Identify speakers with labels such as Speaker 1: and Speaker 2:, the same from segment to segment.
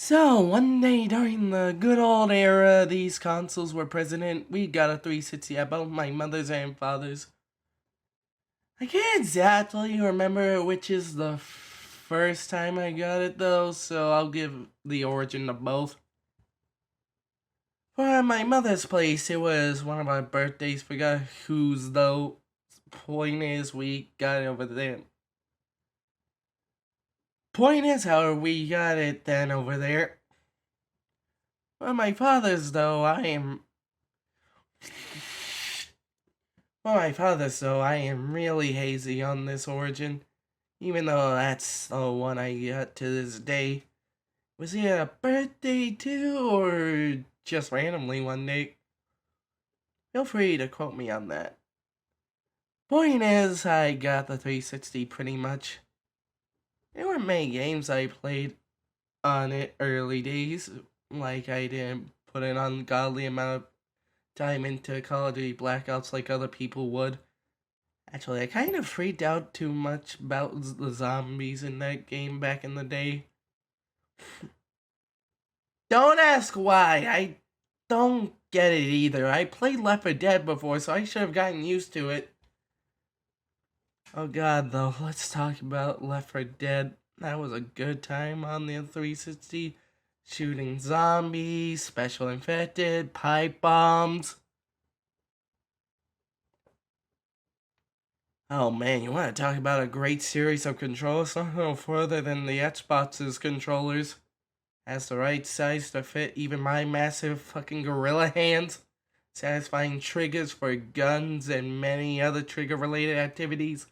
Speaker 1: So, one day during the good old era these consoles were present, we got a 360 at both my mother's and father's. I can't exactly remember which is the first time I got it though, so I'll give the origin of both. For my mother's place, it was one of our birthdays, forgot whose though. Point is, we got it over there. Point is, however, we got it then over there. For my father's though, I am really hazy on this origin, even though that's the one I got to this day. Was it a birthday too, or just randomly one day? Feel free to quote me on that. Point is, I got the 360 pretty much. There weren't many games I played on it early days, like I didn't put an ungodly amount of time into Call of Duty Blackouts like other people would. Actually, I kind of freaked out too much about the zombies in that game back in the day. Don't ask why, I don't get it either. I played Left 4 Dead before, so I should have gotten used to it. Oh god, though, let's talk about Left 4 Dead. That was a good time on the 360. Shooting zombies, special infected, pipe bombs. Oh man, you want to talk about a great series of controllers? Not no further than the Xbox's controllers. Has the right size to fit even my massive fucking gorilla hands. Satisfying triggers for guns and many other trigger related activities.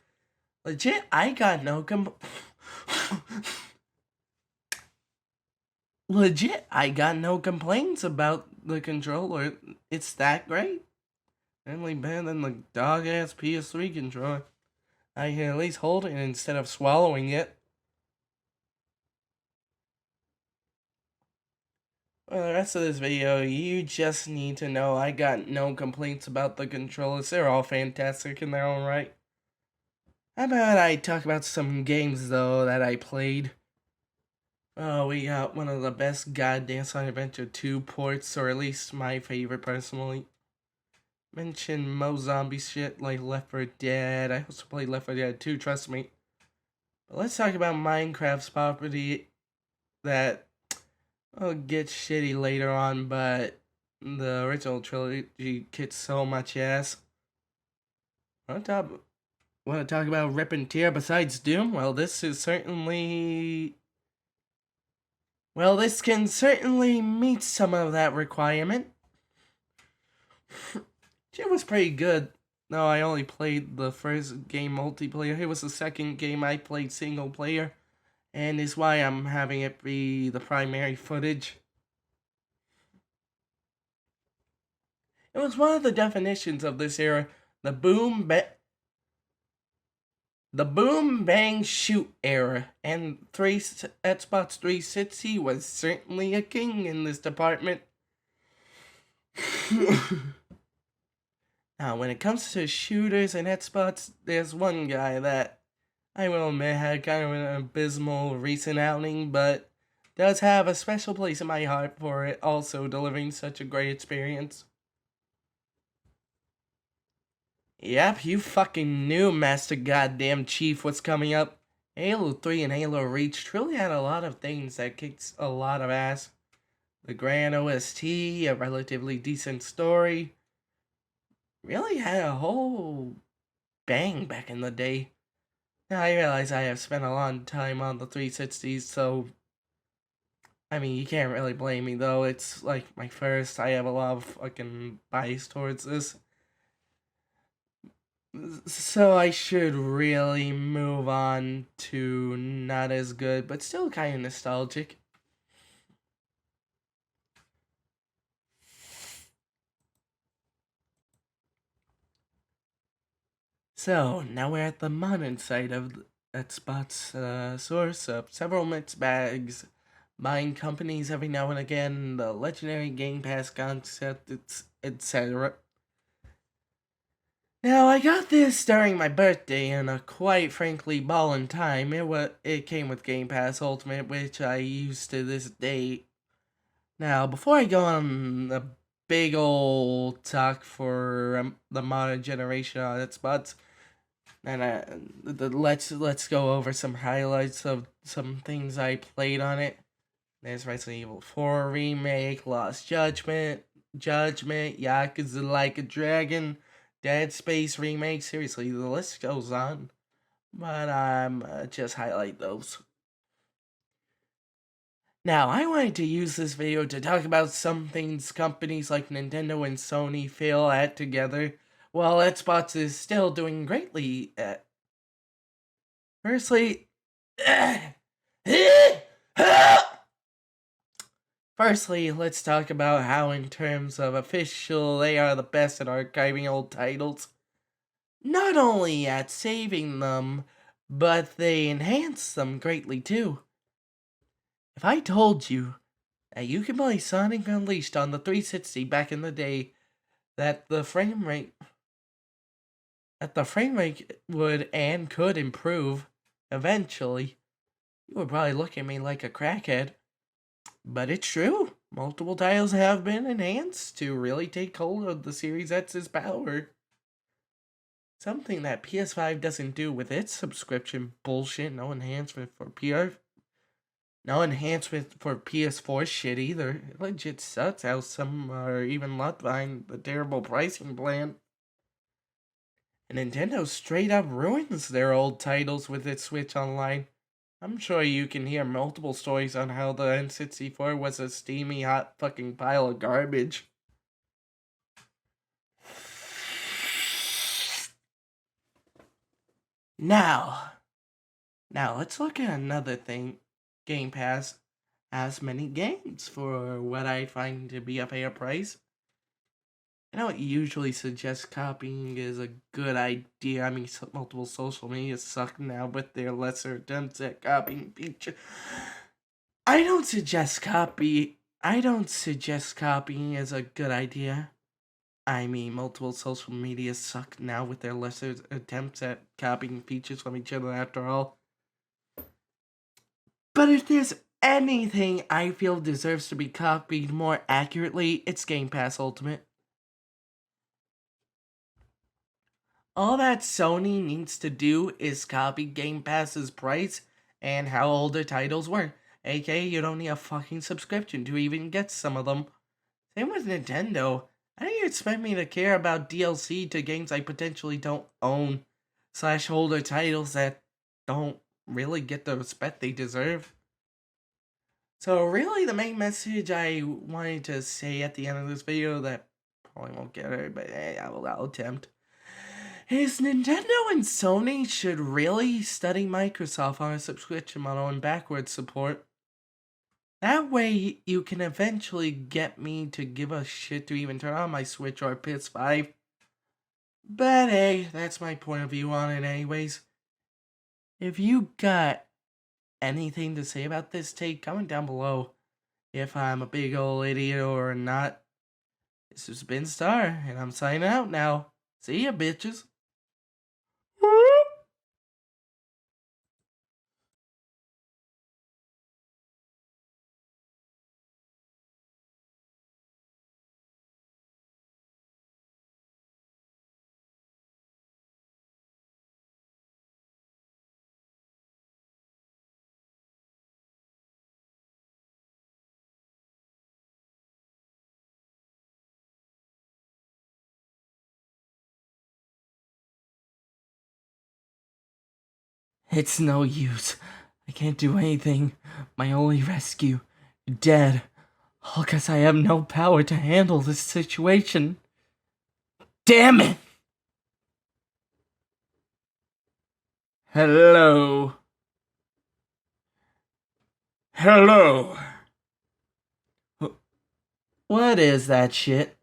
Speaker 1: Legit, I got no Legit, I got no complaints about the controller. It's that great. Definitely better than the dog ass PS3 controller. I can at least hold it instead of swallowing it. For the rest of this video, you just need to know I got no complaints about the controllers. They're all fantastic in their own right. How about I talk about some games, though, that I played? Oh, we got one of the best goddamn Sonic Adventure 2 ports, or at least my favorite personally. Mention Mo Zombie shit like Left 4 Dead. I also played Left 4 Dead 2, trust me. But let's talk about Minecraft's property that will get shitty later on, but the original trilogy kicks so much ass. Want to talk about Rip and Tear besides Doom? This can certainly meet some of that requirement. It was pretty good. No, I only played the first game multiplayer. It was the second game I played single player, and is why I'm having it be the primary footage. It was one of the definitions of this era, the boom bang shoot era, and Xbox 360 was certainly a king in this department. Now, when it comes to shooters and Xbox, there's one guy that I will admit had kind of an abysmal recent outing, but does have a special place in my heart for it also delivering such a great experience. Yep, you fucking knew Master Goddamn Chief was coming up. Halo 3 and Halo Reach truly had a lot of things that kicked a lot of ass. The grand OST, a relatively decent story, really had a whole bang back in the day. Now I realize I have spent a long time on the 360s, so I mean, you can't really blame me though. It's like my first. I have a lot of fucking bias towards this. So I should really move on to not as good, but still kind of nostalgic. So now we're at the modern side of Xbox source of several mixed bags, buying companies every now and again, the legendary Game Pass concept, etc. Now, I got this during my birthday, and quite frankly ballin' time. It came with Game Pass Ultimate, which I use to this day. Now, before I go on the big old talk for the modern generation on its butts, and let's go over some highlights of some things I played on it. There's Resident Evil 4 Remake, Lost Judgment, Yakuza Like a Dragon, Dead Space Remake. Seriously, the list goes on. But I'm just highlight those. Now, I wanted to use this video to talk about some things companies like Nintendo and Sony fail at together, while Xbox is still doing greatly at. Firstly, let's talk about how, in terms of official, they are the best at archiving old titles. Not only at saving them, but they enhance them greatly too. If I told you that you can play Sonic Unleashed on the 360 back in the day, that the frame rate would and could improve eventually, you would probably look at me like a crackhead. But it's true. Multiple titles have been enhanced to really take hold of the Series X's power. Something that PS5 doesn't do with its subscription bullshit. No enhancement for PS4 shit either. It legit sucks how some are even left behind the terrible pricing plan. And Nintendo straight up ruins their old titles with its Switch Online. I'm sure you can hear multiple stories on how the N64 was a steamy, hot fucking pile of garbage. Now let's look at another thing. Game Pass has many games for what I find to be a fair price. I don't usually suggest copying is a good idea. I mean, multiple social media suck now with their lesser attempts at copying feature. I don't suggest copying is a good idea. I mean, multiple social media suck now with their lesser attempts at copying features from each other after all. But if there's anything I feel deserves to be copied more accurately, it's Game Pass Ultimate. All that Sony needs to do is copy Game Pass's price and how older titles were. AKA, you don't need a fucking subscription to even get some of them. Same with Nintendo. How do you expect me to care about DLC to games I potentially don't own, / older titles that don't really get the respect they deserve? So really, the main message I wanted to say at the end of this video that probably won't get it, but hey, I'll attempt, is Nintendo and Sony should really study Microsoft on a subscription model and backwards support. That way, you can eventually get me to give a shit to even turn on my Switch or PS5. But hey, that's my point of view on it anyways. If you got anything to say about this take, comment down below. If I'm a big old idiot or not. This has been Star, and I'm signing out now. See ya, bitches. It's no use. I can't do anything. My only rescue, dead. All 'cause I have no power to handle this situation. Damn it! Hello. Hello. What is that shit?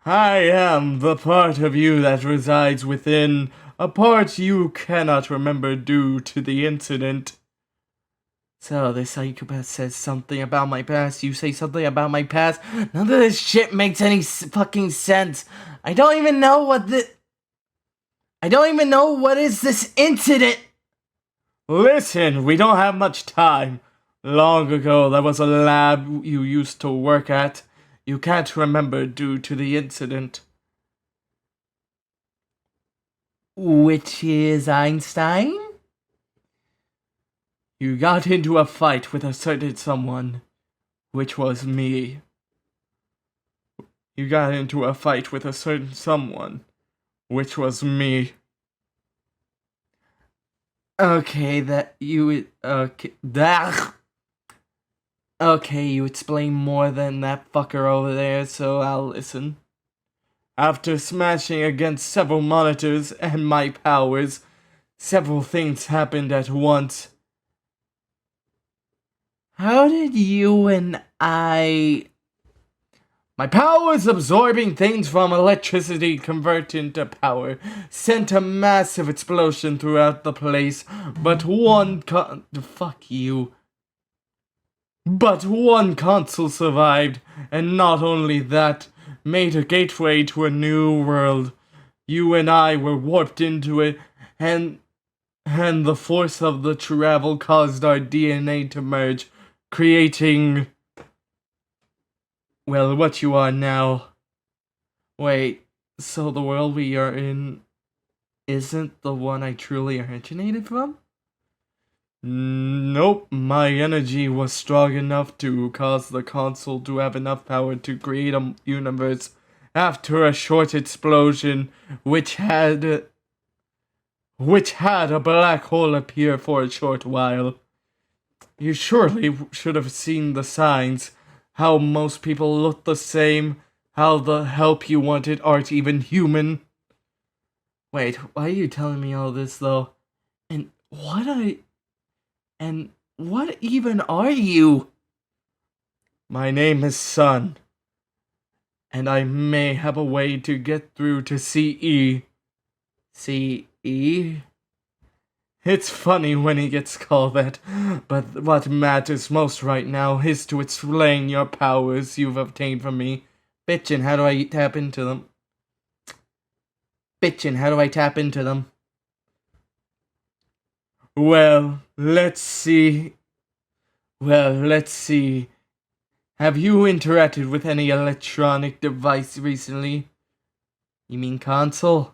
Speaker 1: I am the part of you that resides within, a part you cannot remember due to the incident. So this psychopath says something about my past, you say something about my past. None of this shit makes any fucking sense. I don't even know what is this incident. Listen, we don't have much time. Long ago, there was a lab you used to work at. You can't remember due to the incident. Which is Einstein? You got into a fight with a certain someone, which was me. You got into a fight with a certain someone, which was me. Okay, Okay, you explain more than that fucker over there, so I'll listen. After smashing against several monitors and my powers, several things happened at once. How did you and I... My powers absorbing things from electricity convert into power, sent a massive explosion throughout the place, but one fuck you. But one console survived, and not only that, made a gateway to a new world. You and I were warped into it, and the force of the travel caused our DNA to merge, creating... well, what you are now. Wait, so the world we are in isn't the one I truly originated from? Nope, my energy was strong enough to cause the console to have enough power to create a universe after a short explosion which had a black hole appear for a short while. You surely should have seen the signs, how most people look the same, how the help you wanted aren't even human. Wait, why are you telling me all this though? And what even are you? My name is Sun, and I may have a way to get through to CE. CE? It's funny when he gets called that, but what matters most right now is to explain your powers you've obtained from me. Bitchin', how do I tap into them? Well, let's see. Have you interacted with any electronic device recently? You mean console?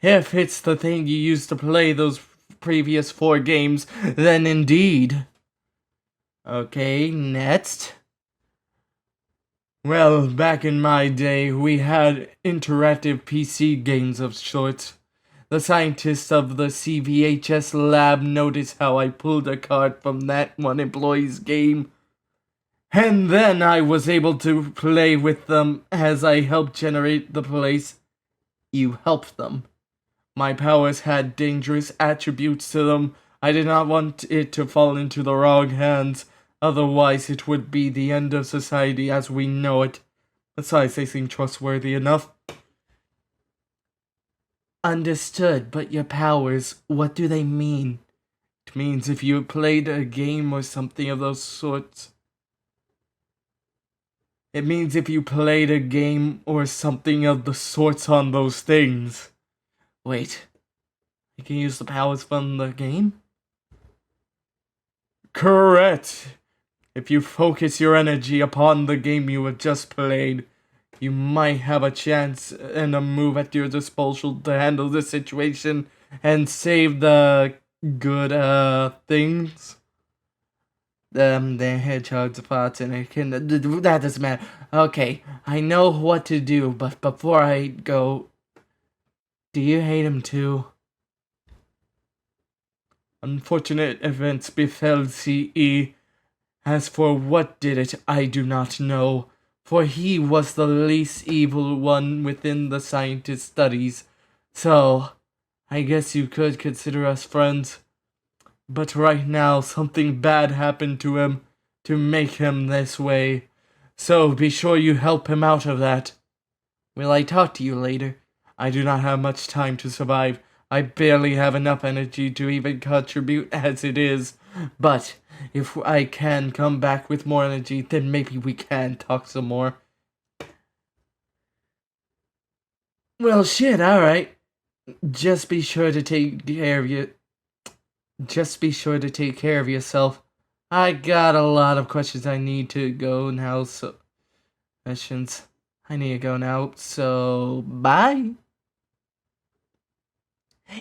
Speaker 1: If it's the thing you used to play those previous 4 games, then indeed. Okay, next. Well, back in my day, we had interactive PC games of sorts. The scientists of the CVHS lab noticed how I pulled a card from that one employee's game. And then I was able to play with them as I helped generate the place. You helped them. My powers had dangerous attributes to them. I did not want it to fall into the wrong hands. Otherwise, it would be the end of society as we know it. Besides, they seem trustworthy enough. Understood, but your powers, what do they mean? It means if you played a game or something of those sorts. It means if you played a game or something of the sorts on those things. Wait, you can use the powers from the game? Correct! If you focus your energy upon the game you have just played, you might have a chance and a move at your disposal to handle the situation and save the good, things. The hedgehog's spots and it can, that doesn't matter. Okay, I know what to do, but before I go, do you hate him too? Unfortunate events befell CE. As for what did it, I do not know, for he was the least evil one within the scientist studies, so I guess you could consider us friends. But right now, something bad happened to him to make him this way, so be sure you help him out of that. Will I talk to you later? I do not have much time to survive. I barely have enough energy to even contribute as it is, but if I can come back with more energy, then maybe we can talk some more. Well, shit, alright. Just be sure to take care of you. Just be sure to take care of yourself. I got a lot of questions I need to go now, so... Questions. I need to go now, so... Bye!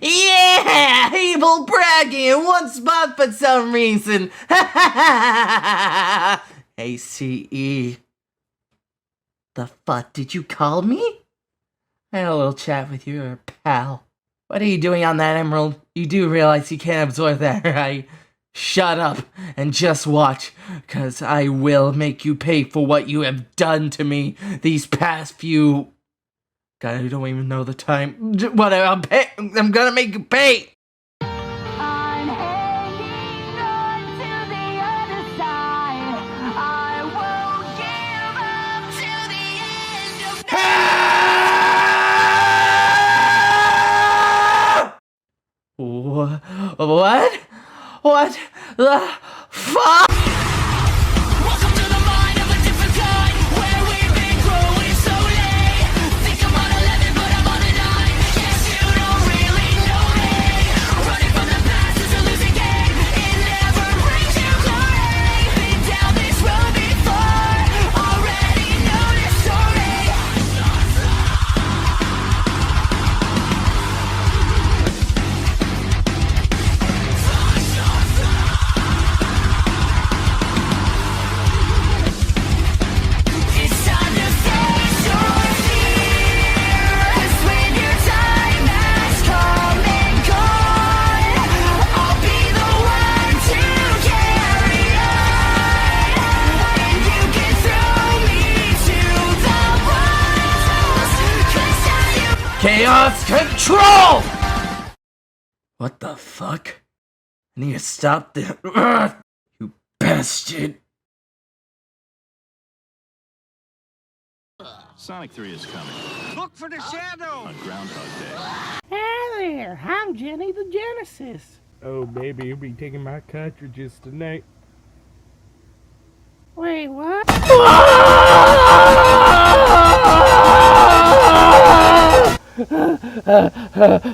Speaker 1: Yeah! Evil bragging in one spot for some reason! ACE. The fuck did you call me? I had a little chat with your pal. What are you doing on that emerald? You do realize you can't absorb that, right? Shut up and just watch, cause I will make you pay for what you have done to me these past few... God, I don't even know the time. Whatever, I'm gonna make you pay!
Speaker 2: I'm hanging on to the other side. I won't give up till the end of
Speaker 1: What? What the fuck?
Speaker 2: Welcome to the mind of a different kind, where we've been growing slowly. Think I'm on 11, but I'm on a 9. Yes, you don't really know me. Running from the past is a losing game. It never brings you glory. Been down this road before, already know this story. It's time to face your fears. When your time has come and gone, I'll be the one to carry on. And you can throw me to the wolves, 'cause now you
Speaker 1: Chaos control! What the fuck? I need to stop this. You bastard.
Speaker 3: Sonic 3 is coming
Speaker 4: Look for the shadow!
Speaker 3: on Groundhog Day.
Speaker 5: Hi there, I'm Jenny the Genesis.
Speaker 6: Oh, baby, you'll be taking my cartridges tonight.
Speaker 5: Wait, what?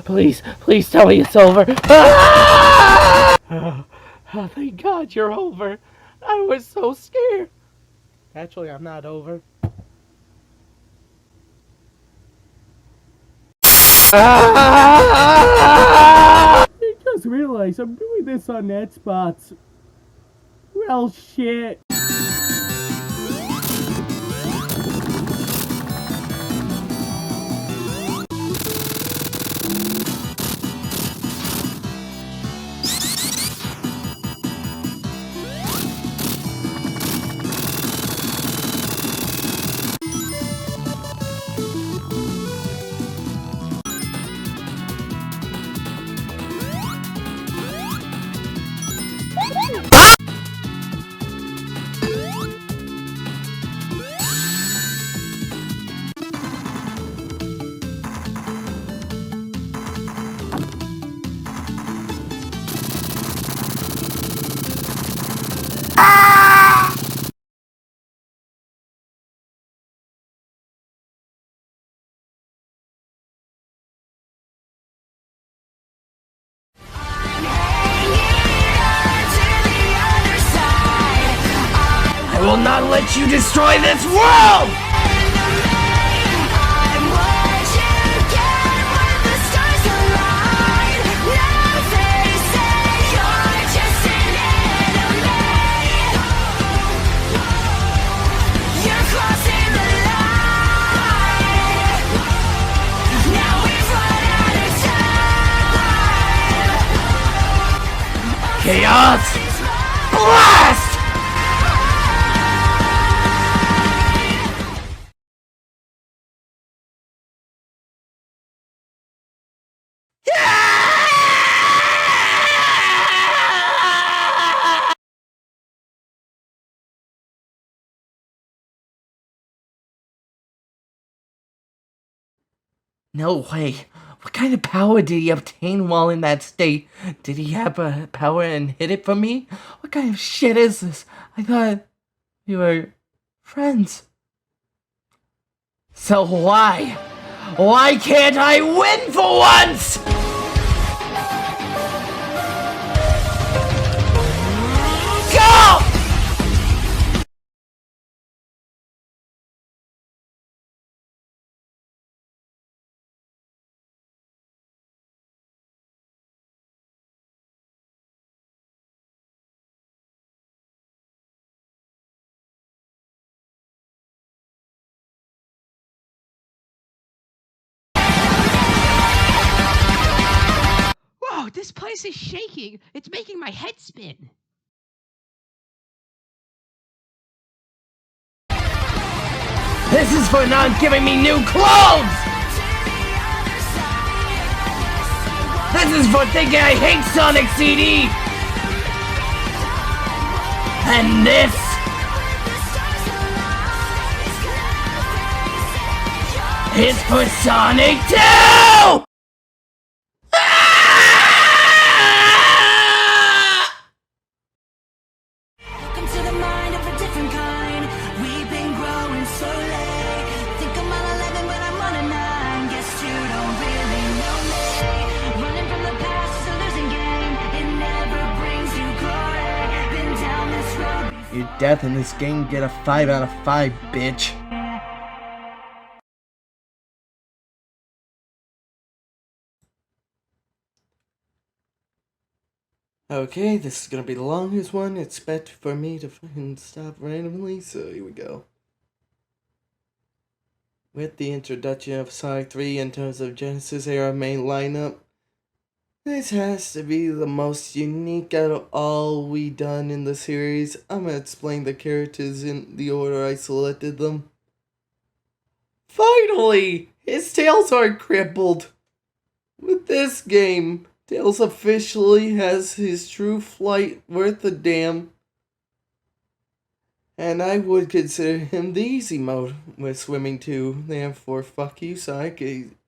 Speaker 5: Please tell me it's over. Oh, thank God you're over. I was so scared. Actually, I'm not over. I just realized I'm doing this on Xbox. Well, shit.
Speaker 1: I will not let you destroy this world!
Speaker 2: I'm what you get when the stars align. Now they say you're just an enemy. You're crossing the line. Now we've run out of time.
Speaker 1: Chaos! Blast! No way. What kind of power did he obtain while in that state? Did he have a power and hid it from me? What kind of shit is this? I thought we were friends. So why? Why can't I win for once? Go!
Speaker 7: Whoa, this place is shaking. It's making my head spin.
Speaker 1: This is for not giving me new clothes! This is for thinking I hate Sonic CD! And this is for Sonic 2!
Speaker 2: Welcome to the mind of a different kind. We've been growing slowly. Think I'm on 11, but I'm on a 9. Guess you don't really know me. Running from the past is a losing game. It never brings you glory. Been down this road.
Speaker 1: Your death in this game get a 5 out of 5, bitch. Okay, this is gonna be the longest one. Expect for me to fucking stop randomly, so here we go. With the introduction of Sonic 3 in terms of Genesis era main lineup, this has to be the most unique out of all we done in the series. I'm gonna explain the characters in the order I selected them. Finally! His tails aren't crippled! With this game, Tails officially has his true flight worth a damn. And I would consider him the easy mode with swimming too. Therefore, fuck you, Sonic.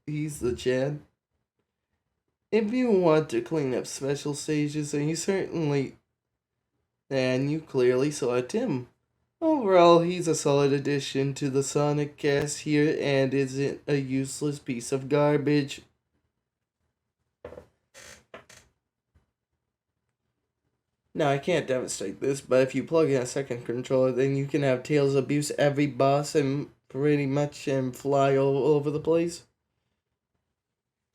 Speaker 1: He's the Chad. If you want to clean up special stages, then you clearly select him. Overall, he's a solid addition to the Sonic cast here and isn't a useless piece of garbage. Now, I can't demonstrate this, but if you plug in a second controller, then you can have Tails abuse every boss and pretty much fly all over the place.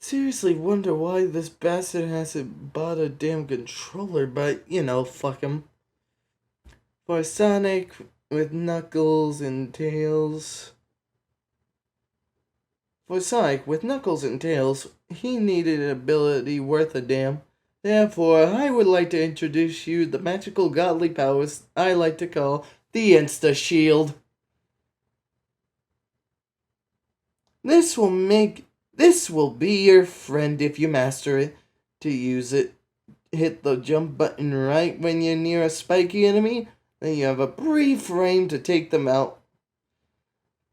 Speaker 1: Seriously wonder why this bastard hasn't bought a damn controller, but, you know, fuck him. For Sonic, with Knuckles and Tails... For Sonic, with Knuckles and Tails, he needed an ability worth a damn. Therefore, I would like to introduce you the magical godly powers I like to call the Insta-Shield. This will be your friend if you master it. To use it, hit the jump button right when you're near a spiky enemy, then you have a brief frame to take them out.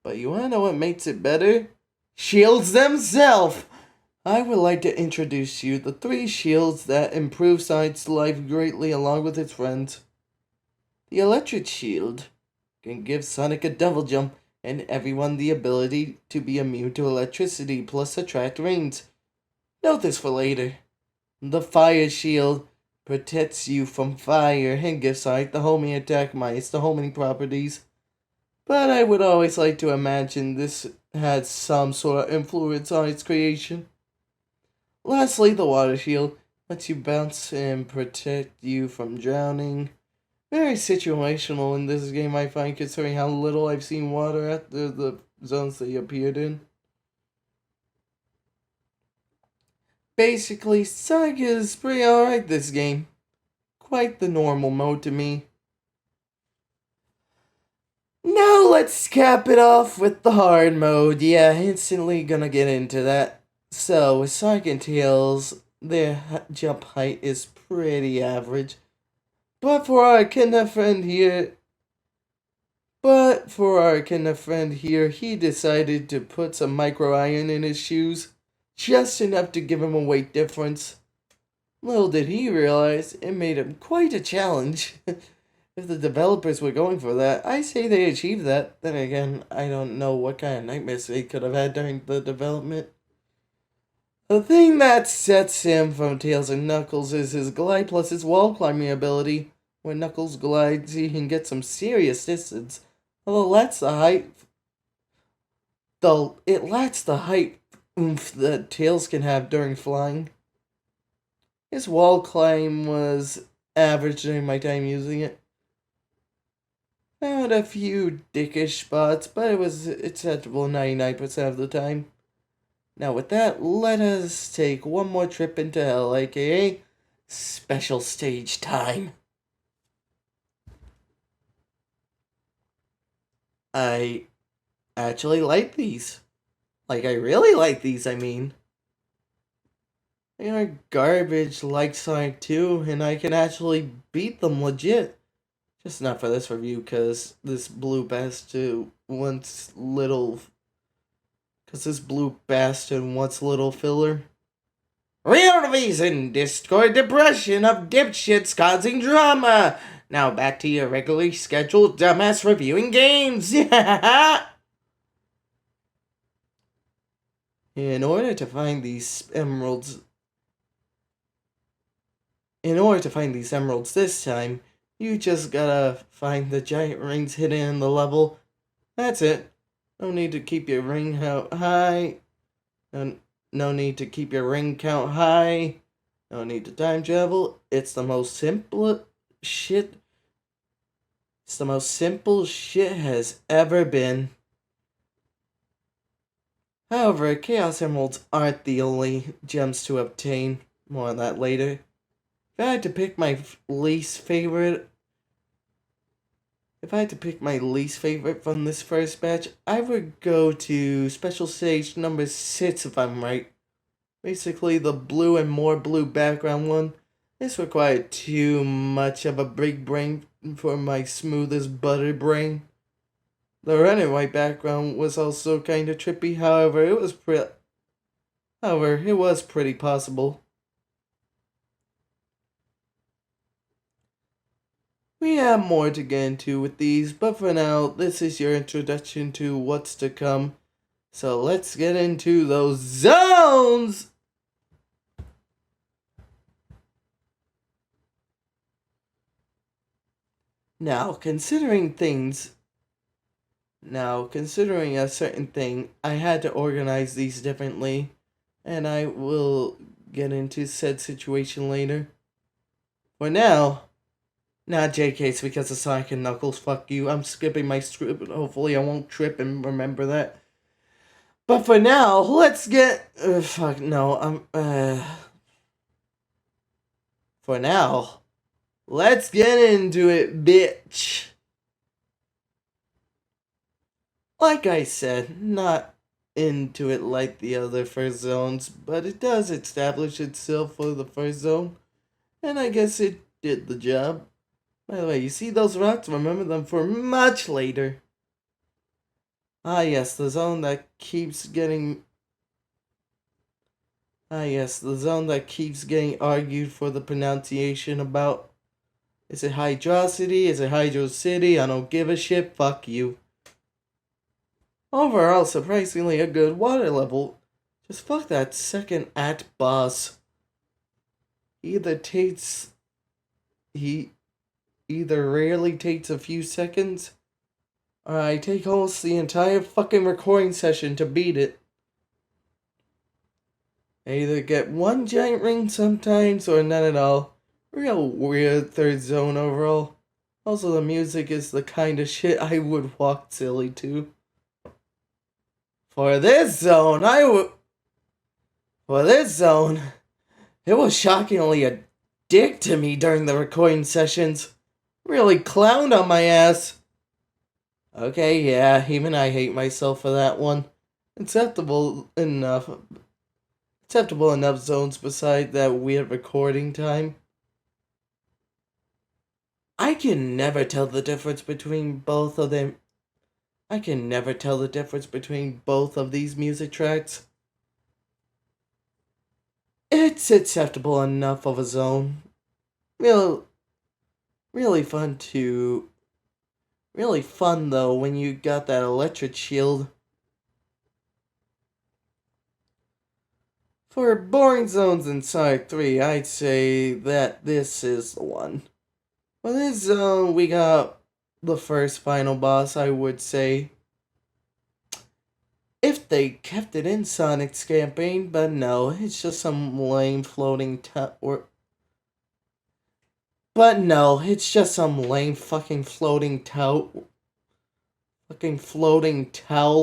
Speaker 1: But you wanna know what makes it better? Shields themselves! I would like to introduce you the 3 shields that improve Sonic's life greatly along with his friends. The electric shield can give Sonic a double jump and everyone the ability to be immune to electricity plus attract rings. Note this for later. The fire shield protects you from fire and gives Sonic the homing attack minus the homing properties. But I would always like to imagine this had some sort of influence on its creation. Lastly, the water shield lets you bounce and protect you from drowning. Very situational in this game, I find, considering how little I've seen water at the zones they appeared in. Basically, Sonic is pretty alright this game. Quite the normal mode to me. Now let's cap it off with the hard mode. Yeah, instantly gonna get into that. So, with Sonic and Tails, their jump height is pretty average. But for our echidna friend here, he decided to put some micro iron in his shoes. just enough to give him a weight difference. Little did he realize it made him quite a challenge. If the developers were going for that, I say they achieved that. Then again, I don't know what kind of nightmares they could have had during the development. The thing that sets him from Tails and Knuckles is his glide plus his wall climbing ability. When Knuckles glides, he can get some serious distance. Although that's the height. Though it lacks the height oomph that Tails can have during flying. His wall climb was average during my time using it. Found a few dickish spots, but it was acceptable 99% of the time. Now with that, let us take one more trip into hell, aka special stage time. I actually like these. Like, I really like these, I mean. They are garbage like Sonic 2, and I can actually beat them legit. Just not for this review, because this blue bastard wants little... Because this blue bastard wants little filler. Real reason, Discord depression of dipshits causing drama. Now back to your regularly scheduled dumbass reviewing games. In order to find these emeralds this time, you just gotta find the giant rings hidden in the level. That's it. No need to keep your ring count high. No need to keep your ring count high. No need to time travel. It's the most simple shit. It's the most simple shit has ever been. However, Chaos Emeralds aren't the only gems to obtain. More on that later. If I had to pick my least favorite from this first batch, I would go to Special Stage number 6 if I'm right. Basically the blue and more blue background one. This required too much of a big brain for my smooth as butter brain. The red and white background was also kinda trippy, however, it was pretty possible. We have more to get into with these, but for now, this is your introduction to what's to come. So let's get into those zones! Now, considering a certain thing, I had to organize these differently, and I will get into said situation later. For now, not JK, it's because of Sonic and Knuckles, fuck you. I'm skipping my script, hopefully I won't trip and remember that. But for now, let's get... For now, let's get into it, bitch. Like I said, not into it like the other first zones, but it does establish itself for the first zone, and I guess it did the job. By the way, you see those rocks? Remember them for much later. Ah yes, the zone that keeps getting argued for the pronunciation about. Is it Hydrocity? Is it Hydro City? I don't give a shit, fuck you. Overall, surprisingly a good water level. Just fuck that second act boss. He either rarely takes a few seconds, or I take almost the entire fucking recording session to beat it. I either get one giant ring sometimes, or none at all. Real weird third zone overall. Also, the music is the kind of shit I would walk silly to. For this zone, it was shockingly a dick to me during the recording sessions. Really clowned on my ass. Okay, yeah, even I hate myself for that one. Acceptable enough zones beside that weird recording time. I can never tell the difference between both of them. I can never tell the difference between both of these music tracks. it's acceptable enough of a zone. Real, really fun to, really fun though when you got that electric shield. For boring zones in Sonic 3, I'd say that this is the one. For this zone, we got the first final boss, I would say. If they kept it in Sonic's campaign, but no, it's just some lame floating But no, it's just some lame fucking floating towel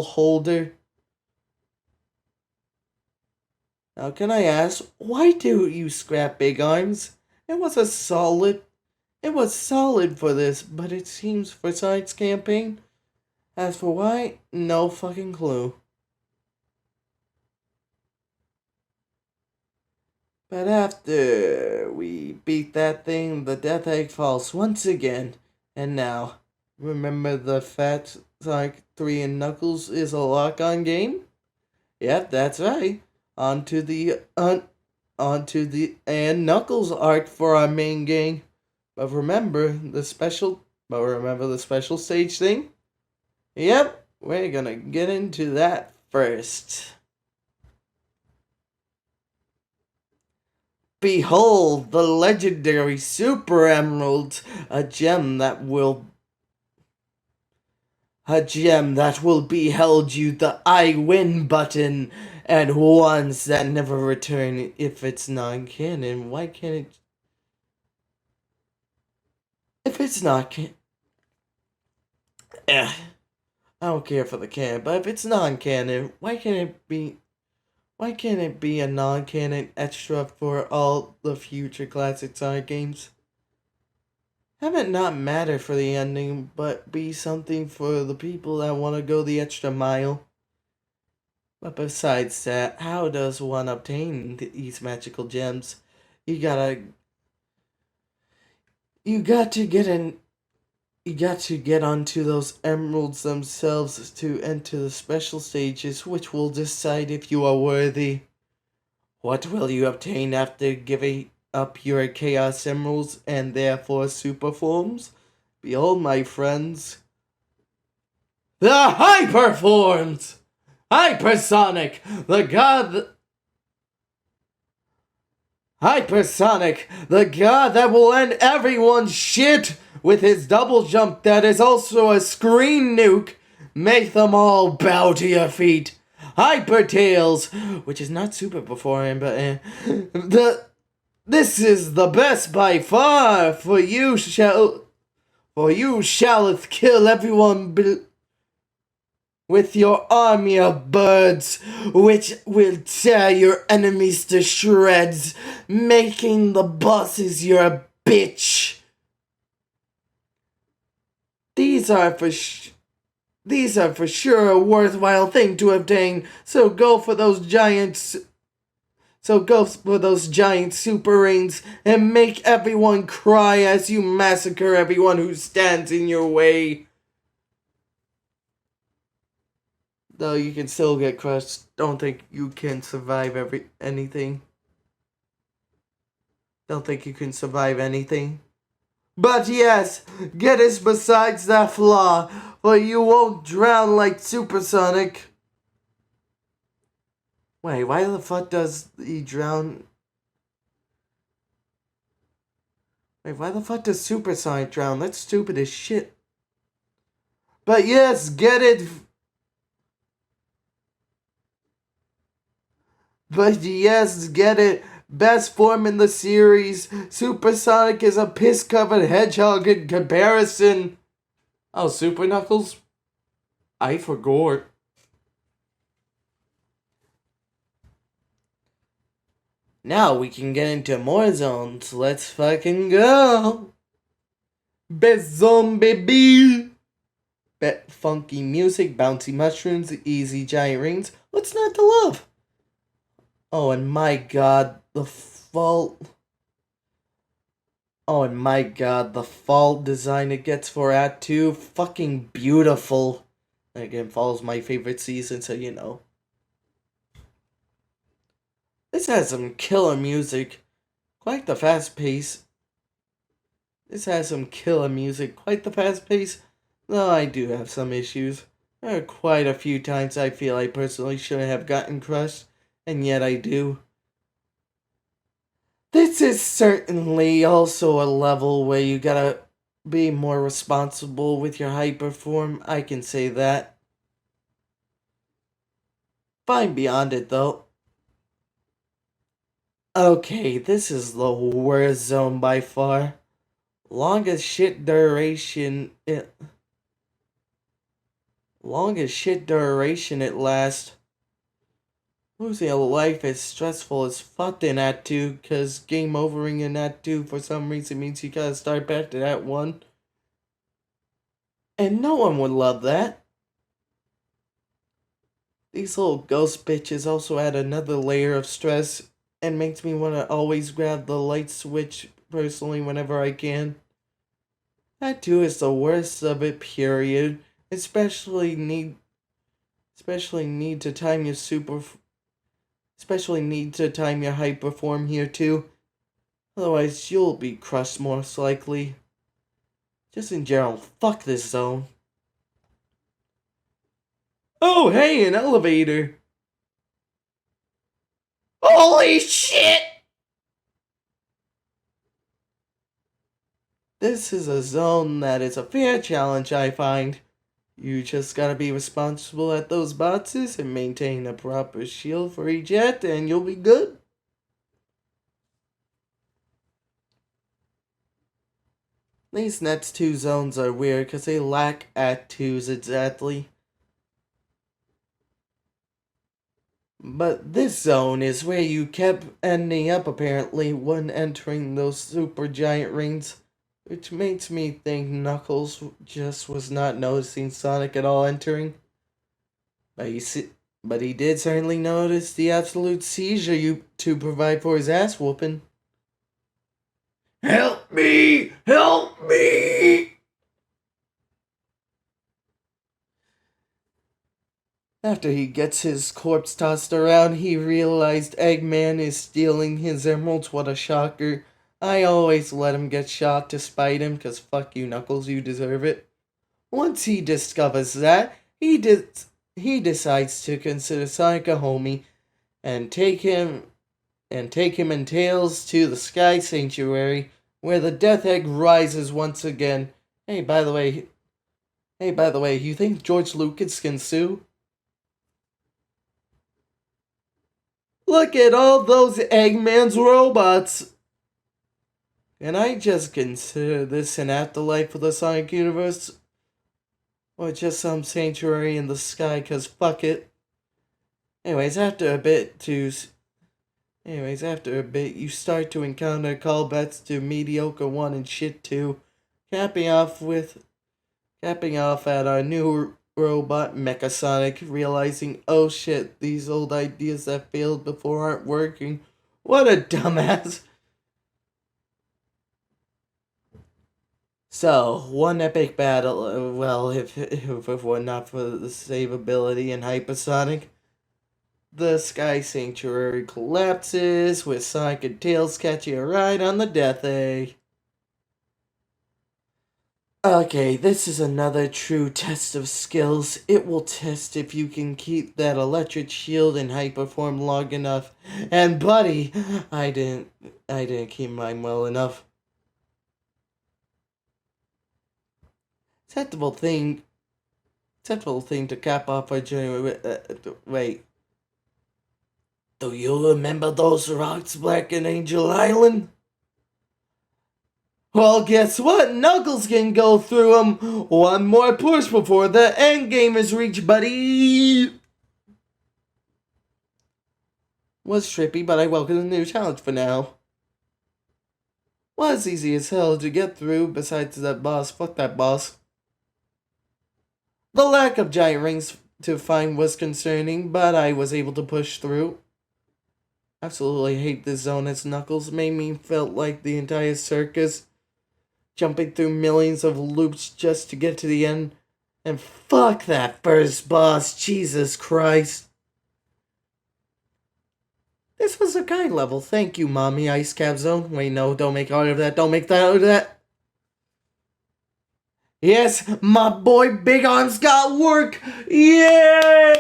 Speaker 1: holder. Now, can I ask, why do you scrap Big Arms? It was solid for this, but it seems for Sonic's campaign. As for why, no fucking clue. But after we beat that thing, the Death Egg falls once again. And now, remember the fat Sonic 3 and Knuckles is a lock-on game? Yep, that's right. Onto the and Knuckles art for our main game. But remember the special stage thing? Yep, we're gonna get into that first. Behold the legendary Super Emerald, a gem that will behold you the I win button, and ones that never return if it's non-canon. Why can't it? If it's not I don't care for the canon, but if it's non-canon, why can't it be a non-canon extra for all the future classic Sonic games? Have it not matter for the ending, but be something for the people that want to go the extra mile. But besides that, how does one obtain these magical gems? You got to get onto those emeralds themselves to enter the special stages, which will decide if you are worthy. What will you obtain after giving up your Chaos Emeralds and therefore super forms? Behold, my friends, the Hyper Forms! Hypersonic, the god that will end everyone's shit with his double jump that is also a screen nuke. Make them all bow to your feet. Hyper Tails, which is not super before him, but this is the best by far. For you shalleth kill everyone with your army of birds, which will tear your enemies to shreds, making the bosses your bitch. These are for sure a worthwhile thing to obtain, so go for those giant super rings and make everyone cry as you massacre everyone who stands in your way. Though you can still get crushed, don't think you can survive anything. Don't think you can survive anything. But yes, get us besides that flaw, for you won't drown like Supersonic. Wait, why the fuck does he drown? Wait, why the fuck does Supersonic drown? That's stupid as shit. But yes, get it. But yes, get it. Best form in the series. Supersonic is a piss-covered hedgehog in comparison. Oh, Super Knuckles? I forgot. Now we can get into more zones. Let's fucking go. Best zone, baby. Funky music, bouncy mushrooms, easy giant rings. What's not to love? Oh, and my god, the fall design it gets for Act 2, fucking beautiful. Again, fall's my favorite season, so you know. This has some killer music. Quite the fast pace. This has some killer music. Quite the fast pace. Though I do have some issues. There are quite a few times I feel I personally shouldn't have gotten crushed, and yet I do. This is certainly also a level where you gotta be more responsible with your hyperform. I can say that. Fine beyond it though. Okay, this is the worst zone by far. Longest shit duration it lasts. Losing a life is stressful as fuck in Act 2, cause game overing in Act 2 for some reason means you gotta start back to Act 1. And no one would love that. These little ghost bitches also add another layer of stress and makes me want to always grab the light switch personally whenever I can. That too is the worst of it, period. Especially need to time your hyperform here too. Otherwise you'll be crushed most likely. Just in general, fuck this zone. Oh hey, an elevator! Holy shit! This is a zone that is a fair challenge, I find. You just gotta be responsible at those boxes and maintain a proper shield for each jet, and you'll be good. These next two zones are weird because they lack Act 2s exactly. But this zone is where you kept ending up apparently when entering those super giant rings. Which makes me think Knuckles just was not noticing Sonic at all entering. But he did certainly notice the absolute seizure you to provide for his ass whooping. Help me! Help me! After he gets his corpse tossed around, he realized Eggman is stealing his emeralds. What a shocker. I always let him get shot to spite him, cause fuck you, Knuckles, you deserve it. Once he discovers that, he decides to consider Sonic a homie, and take him and Tails to the Sky Sanctuary, where the Death Egg rises once again. Hey, by the way, you think George Lucas can sue? Look at all those Eggman's robots! Can I just consider this an afterlife for the Sonic universe? Or just some sanctuary in the sky, cause fuck it. Anyways, after a bit, you start to encounter callbacks to Mediocre 1 and shit 2, capping off at our new robot Mecha Sonic, realizing, oh shit, these old ideas that failed before aren't working. What a dumbass! So, one epic battle, well, if it were not for the savability in Hypersonic, the Sky Sanctuary collapses, with Sonic and Tails catching a ride on the Death Egg. Okay, this is another true test of skills. It will test if you can keep that electric shield in hyperform long enough. And buddy, I didn't keep mine well enough. Acceptable thing to cap off our journey with, wait. Do you remember those rocks back in Angel Island? Well, guess what? Knuckles can go through them. One more push before the end game is reached, buddy. Was trippy, but I welcome the new challenge for now. Was easy as hell to get through, besides that boss. Fuck that boss. The lack of giant rings to find was concerning, but I was able to push through. Absolutely hate this zone as Knuckles made me felt like the entire circus, jumping through millions of loops just to get to the end. And fuck that first boss, Jesus Christ. This was a kind level. Thank you, Mommy Ice Cap Zone. Wait, no, don't make out of that. Don't make that out of that. Yes, my boy Big Arms got work. Yeah!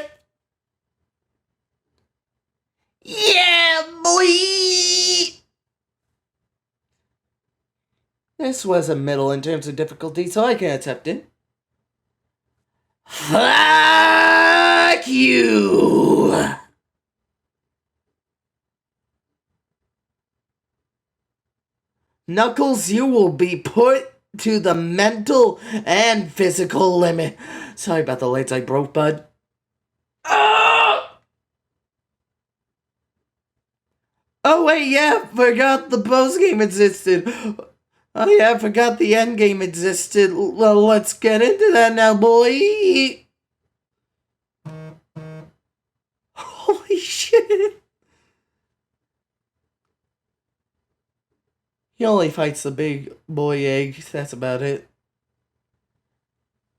Speaker 1: Yeah, boy! This was a middle in terms of difficulty, so I can accept it. Fuck you! Knuckles, you will be put to the mental and physical limit. Sorry about the legs I broke, bud. Ah! Oh wait, yeah, forgot the post game existed. Oh yeah, forgot the end game existed. Well, let's get into that now, boy. Holy shit. He only fights the big boy egg, that's about it.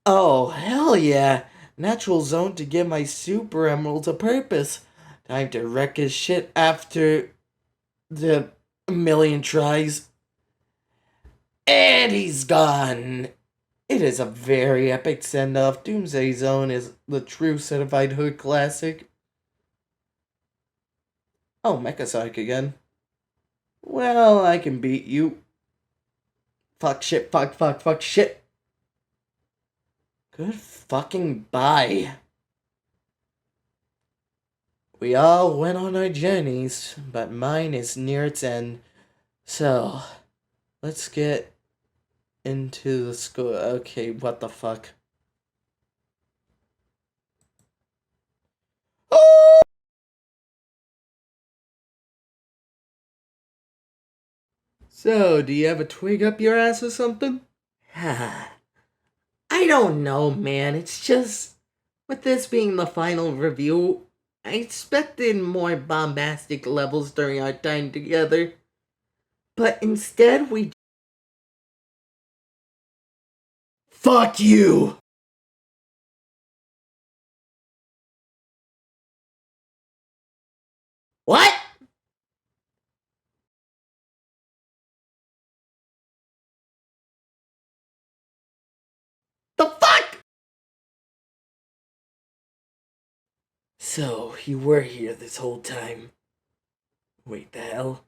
Speaker 1: Oh, hell yeah. Natural zone to give my super emerald a purpose. Time to wreck his shit after the million tries. And he's gone. It is a very epic send-off. Doomsday Zone is the true certified hood classic. Oh, Mecha Sonic again. Well, I can beat you. Fuck shit, fuck shit. Good fucking bye. We all went on our journeys, but mine is near its end. So, let's get into the school. Okay, what the fuck? Oh! So, do you have a twig up your ass or something? I don't know, man. It's just, with this being the final review, I expected more bombastic levels during our time together. But instead, we... Fuck you! What? The fuck? So, you were here this whole time. Wait, the hell?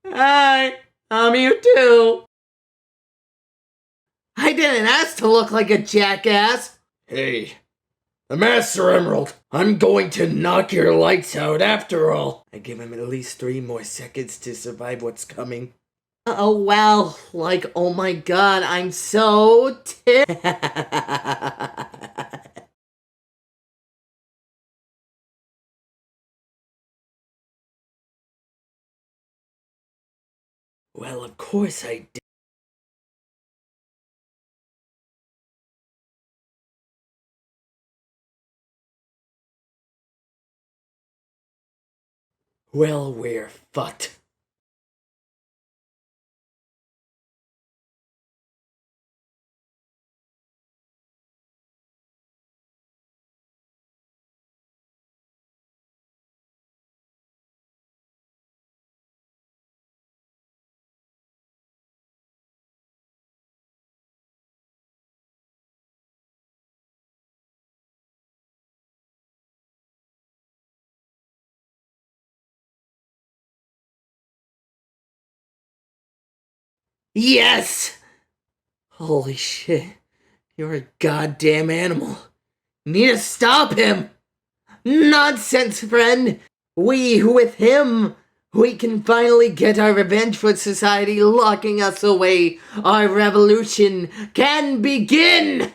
Speaker 1: Hi, I'm here too. I didn't ask to look like a jackass. Hey, the Master Emerald. I'm going to knock your lights out after all. I give him at least 3 more seconds to survive what's coming. Oh, wow. Like, oh my god, I'm so Well, of course I did. Well, we're fucked. Yes! Holy shit. You're a goddamn animal. Need to stop him! Nonsense, friend! With him, we can finally get our revenge for society locking us away. Our revolution can begin!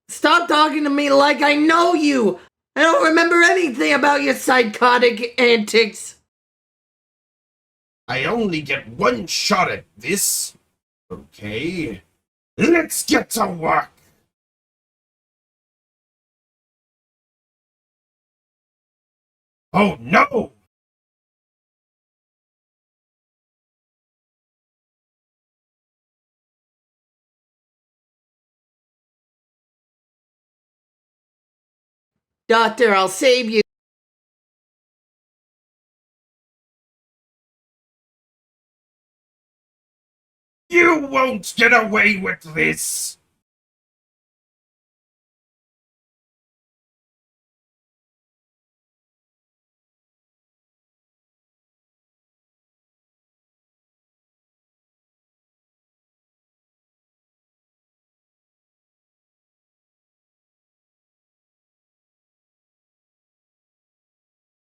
Speaker 1: Stop talking to me like I know you! I don't remember anything about your psychotic antics.
Speaker 8: I only get one shot at this. Okay, let's get to work. Oh no!
Speaker 1: Doctor, I'll save you.
Speaker 8: You won't get away with this!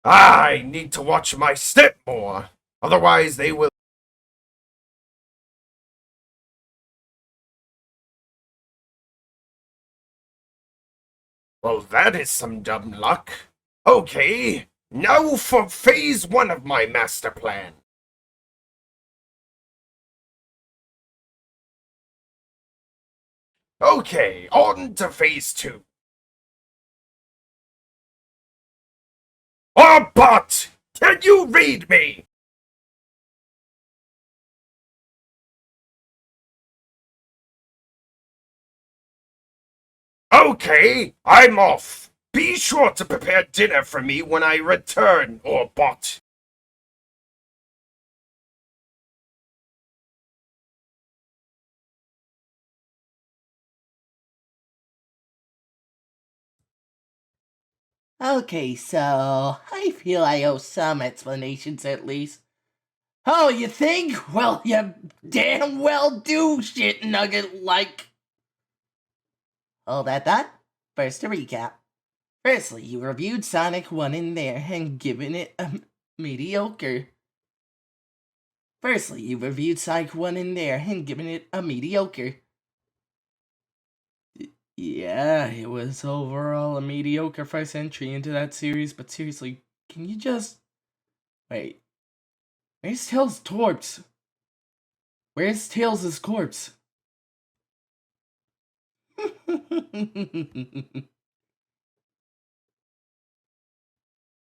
Speaker 8: I need to watch my step more, otherwise they will. Well, that is some dumb luck. Okay, now for phase 1 of my master plan. Okay, on to phase 2. Oh, bot! Can you read me? Okay, I'm off. Be sure to prepare dinner for me when I return, or bot.
Speaker 1: Okay, so I feel I owe some explanations at least. Oh, you think? Well, you damn well do, shit nugget like. Hold that thought. First, a recap. Firstly, you reviewed Sonic 1 in there and given it a mediocre. Firstly, you reviewed Sonic 1 in there and given it a mediocre. Yeah, it was overall a mediocre first entry into that series, but seriously, can you just... Wait. Where's Tails' corpse? Where's Tails' corpse?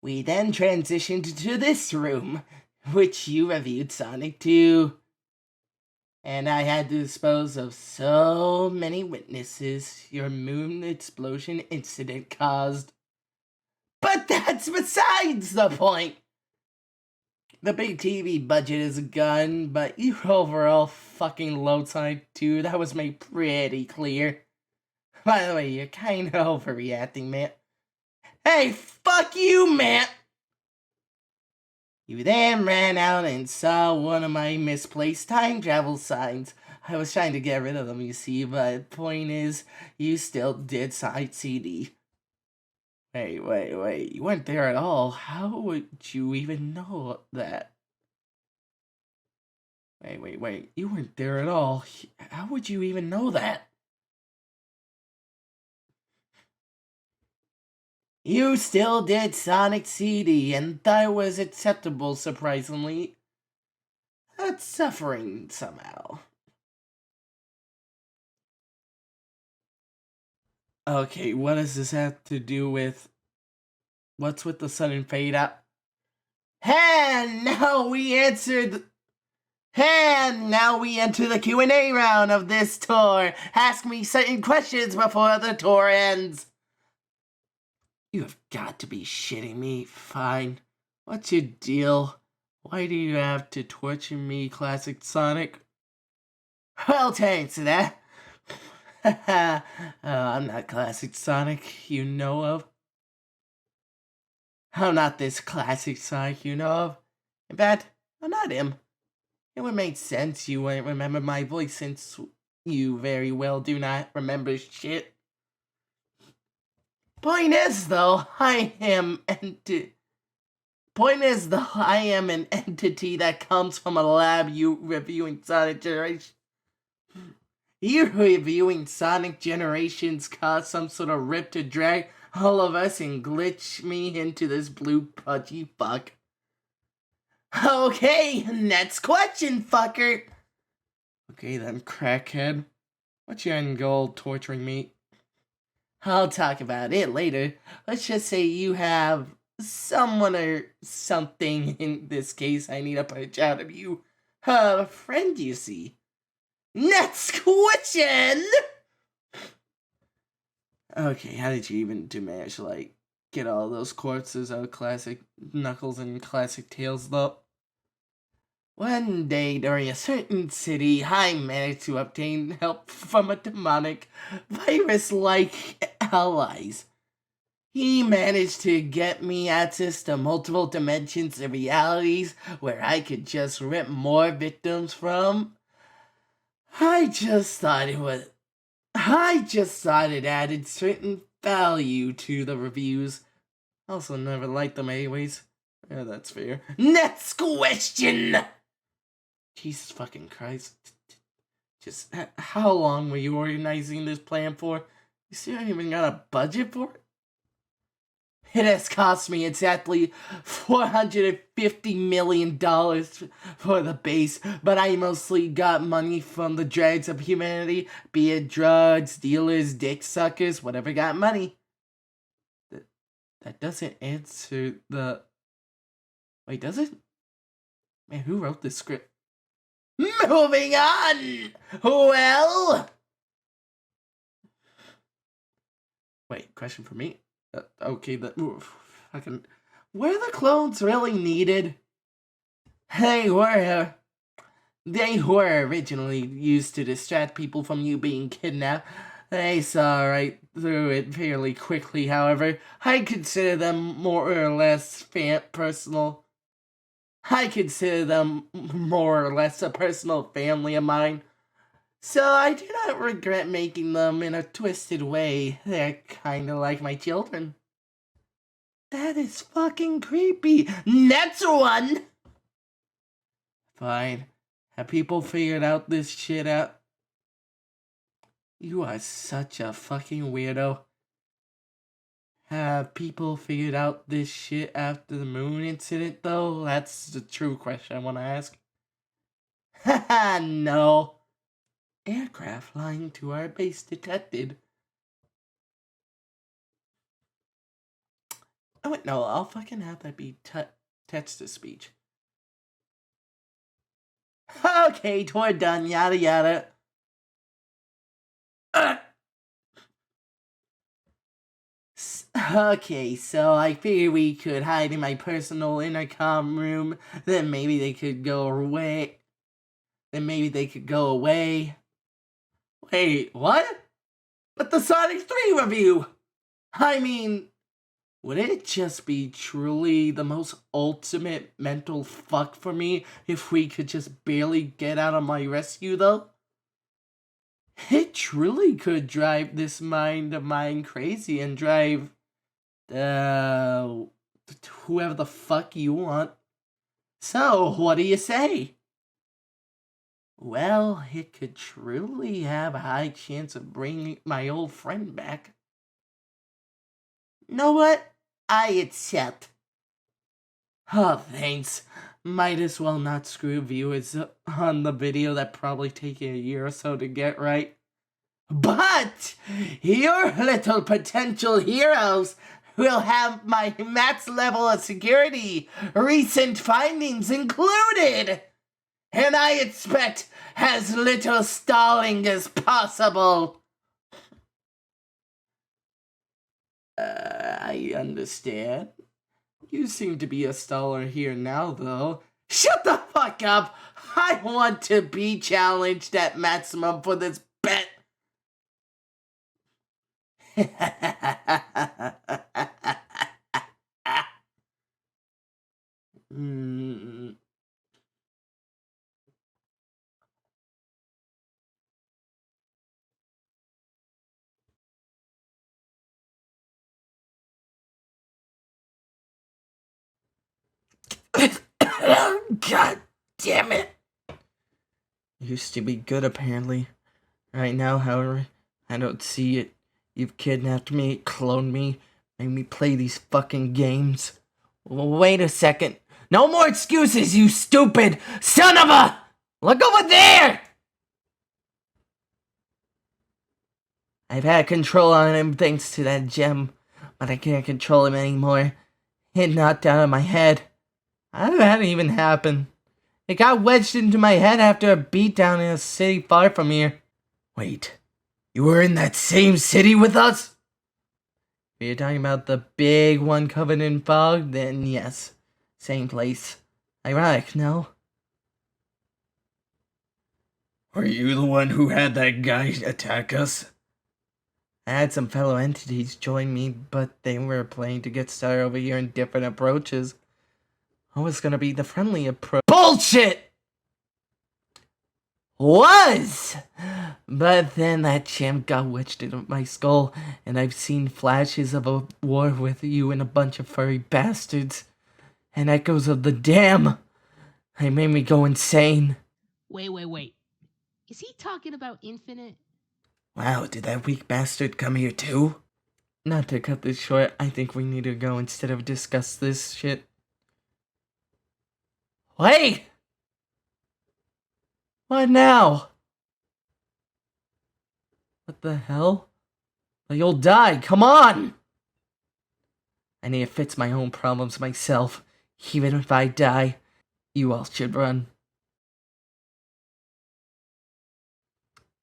Speaker 1: We then transitioned to this room, which you reviewed Sonic 2. And I had to dispose of so many witnesses your moon explosion incident caused. But that's besides the point! The big TV budget is gone, but your overall fucking load side too, that was made pretty clear. By the way, you're kinda overreacting, man. Hey, fuck you, man! You then ran out and saw one of my misplaced time travel signs. I was trying to get rid of them, you see, but point is, you still did side CD. Wait, you weren't there at all. How would you even know that? Wait, you weren't there at all. How would you even know that? You still did Sonic CD, and that was acceptable, surprisingly. That's suffering, somehow. Okay, what does this have to do with... What's with the sudden fade out? And now we answered... And now we enter the Q&A round of this tour. Ask me certain questions before the tour ends. You have got to be shitting me. Fine. What's your deal? Why do you have to torture me, Classic Sonic? Well, to answer that. I'm not Classic Sonic you know of. I'm not this Classic Sonic you know of. In fact, I'm not him. It would make sense you wouldn't remember my voice since you very well do not remember shit. Point is, though, I am an entity that comes from a lab you reviewing Sonic Generation. You reviewing Sonic Generations caused some sort of rip to drag all of us and glitch me into this blue pudgy fuck. Okay, next question, fucker. Okay then, crackhead. What's your end goal torturing me? I'll talk about it later. Let's just say you have someone or something, in this case I need a punch out of you. A friend, you see. Next question! Okay, how did you even manage to, get all those corpses out of classic Knuckles and classic Tails, though. One day during a certain city, I managed to obtain help from a demonic virus-like allies. He managed to get me access to multiple dimensions and realities where I could just rip more victims from. I just thought it added certain value to the reviews. Also never liked them anyways. Yeah, that's fair. Next question! Jesus fucking Christ. Just, how long were you organizing this plan for? You still haven't even got a budget for it? It has cost me exactly $450 million for the base, but I mostly got money from the dregs of humanity, be it drugs, dealers, dick suckers, whatever got money. That doesn't answer the... Wait, does it? Man, who wrote this script? Moving on! Well... Wait, question for me? Okay, fucking... Were the clones really needed? They were originally used to distract people from you being kidnapped. They saw right through it fairly quickly, however. I consider them more or less personal. I consider them more or less a personal family of mine. So I do not regret making them in a twisted way. They're kinda like my children. That is fucking creepy. Next one! Fine. Have people figured out this shit out? You are such a fucking weirdo. Have people figured out this shit after the moon incident, though? That's the true question I want to ask. Haha, no. Aircraft flying to our base detected. Oh, wait, no, I'll fucking have that be text-to-speech. Okay, we're done, yada yada. Okay, so I figured we could hide in my personal intercom room, then maybe they could go away. Wait, what? But the Sonic 3 review! I mean, would it just be truly the most ultimate mental fuck for me if we could just barely get out of my rescue, though? It truly could drive this mind of mine crazy and drive whoever the fuck you want. So, what do you say? Well, it could truly have a high chance of bringing my old friend back. Know what? I accept. Oh, thanks. Might as well not screw viewers on the video that probably taken a year or so to get right. But your little potential heroes will have my max level of security, recent findings included, and I expect as little stalling as possible. I understand. You seem to be a staller here now, though. Shut the fuck up! I want to be challenged at maximum for this bet. God damn it. Used to be good, apparently. Right now, however, I don't see it. You've kidnapped me, cloned me, made me play these fucking games. Wait a second. No more excuses, you stupid son of a... Look over there! I've had control on him thanks to that gem, but I can't control him anymore. It knocked out of my head. How did that even happen? It got wedged into my head after a beatdown in a city far from here. Wait, you were in that same city with us? If you're talking about the big one covered in fog, then yes. Same place. Ironic, no?
Speaker 8: Were you the one who had that guy attack us?
Speaker 1: I had some fellow entities join me, but they were planning to get started over here in different approaches. I was gonna be the friendly approach. BULLSHIT! Was! But then that chimp got witched into my skull, and I've seen flashes of a war with you and a bunch of furry bastards. And echoes of the dam. It made me go insane.
Speaker 7: Wait. Is he talking about Infinite?
Speaker 1: Wow, did that weak bastard come here too? Not to cut this short, I think we need to go instead of discuss this shit. Wait! What now? What the hell? But you'll die, come on! I need to fix my own problems myself. Even if I die, you all should run.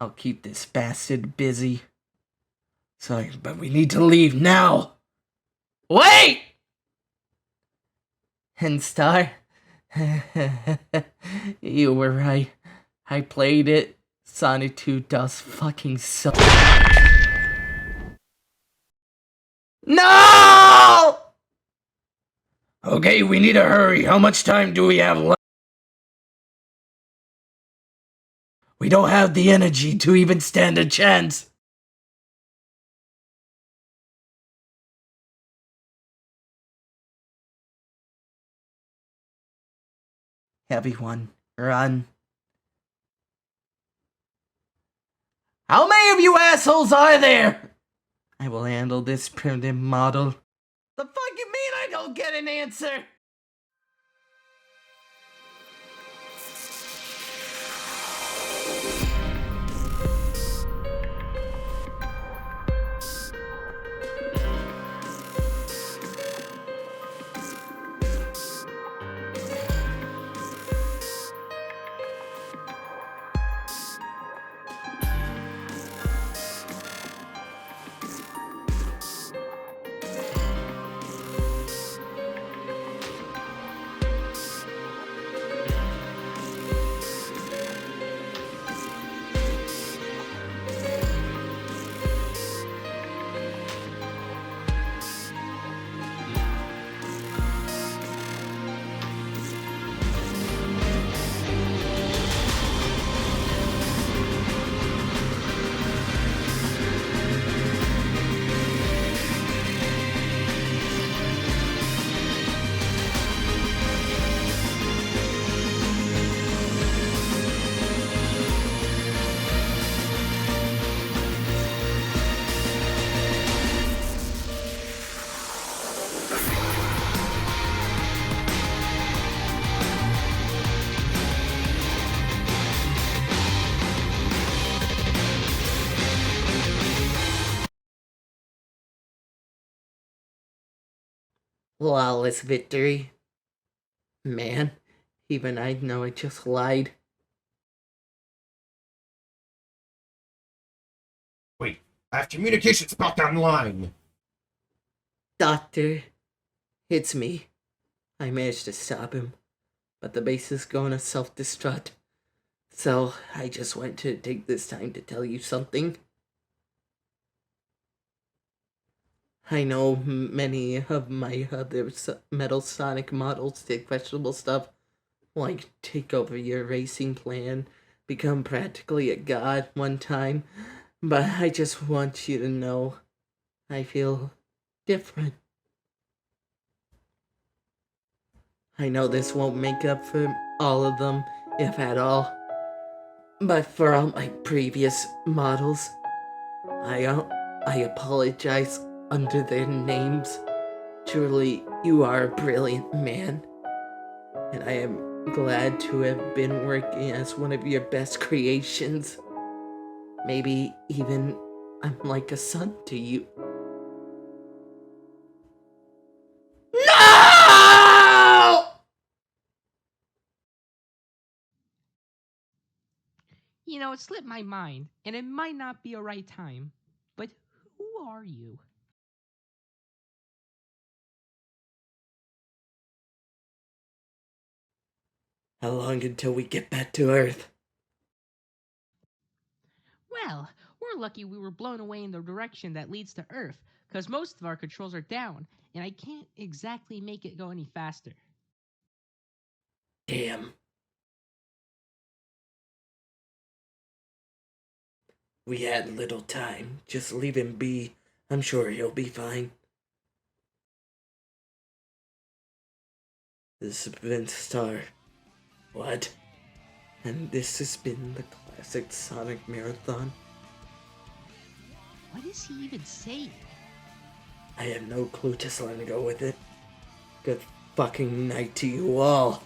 Speaker 1: I'll keep this bastard busy. Sorry, but we need to leave now! Wait! And Star, you were right. I played it. Sonic 2 does fucking suck. No!
Speaker 8: Okay, we need to hurry. How much time do we have left?
Speaker 1: We don't have the energy to even stand a chance. Everyone, run. How many of you assholes are there? I will handle this primitive model. The fuck you mean I don't get an answer? Flawless victory. Man, even I know I just lied.
Speaker 8: Wait, I have communications back online.
Speaker 1: Doctor, it's me. I managed to stop him, but the base is going to self-destruct. So I just wanted to take this time to tell you something. I know many of my other Metal Sonic models did questionable stuff, like take over your racing plan, become practically a god one time, but I just want you to know I feel different. I know this won't make up for all of them, if at all, but for all my previous models, I apologize under their names. Truly, you are a brilliant man, and I am glad to have been working as one of your best creations. Maybe even I'm like a son to you. No!
Speaker 7: It slipped my mind, and it might not be a right time. But who are you?
Speaker 1: How long until we get back to Earth?
Speaker 7: Well, we're lucky we were blown away in the direction that leads to Earth, because most of our controls are down, and I can't exactly make it go any faster.
Speaker 1: Damn. We had little time. Just leave him be. I'm sure he'll be fine. This has been Star. What? And this has been the classic Sonic Marathon.
Speaker 7: What is he even saying?
Speaker 1: I have no clue, just let me go with it. Good fucking night to you all.